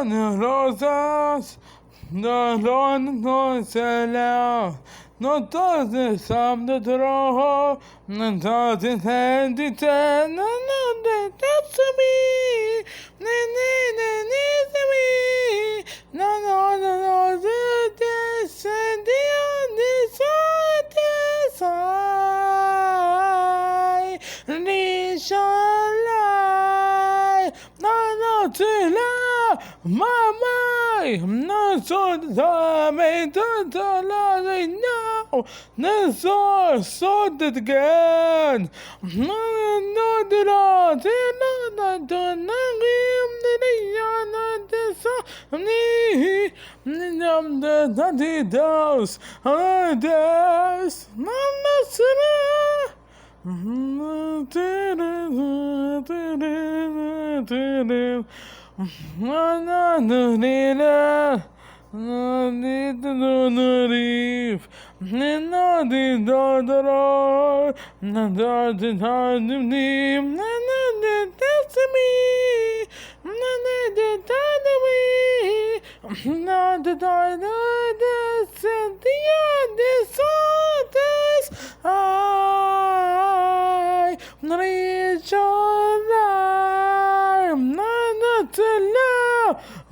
rosas, no se la, no todos saben de rojo, no todos entienden, no de me, no de Mamma, non so me now, non so that again. No,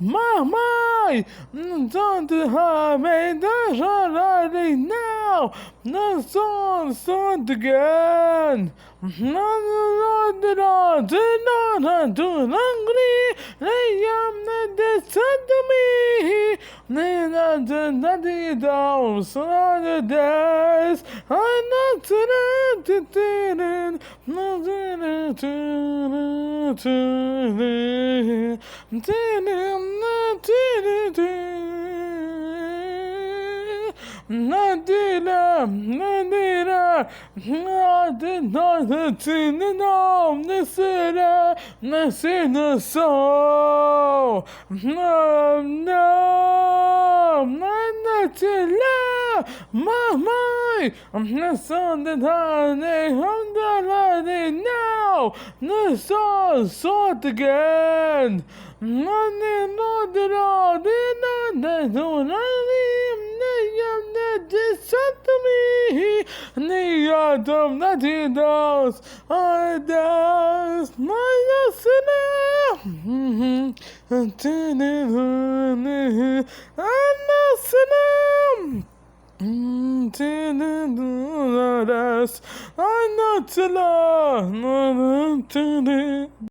Mamma, don't have me already now. No son again. No, do hungry. I am not the son to me. Not the dogs on the days. I'm not I'm not son that I'm the now. No so again. I'm not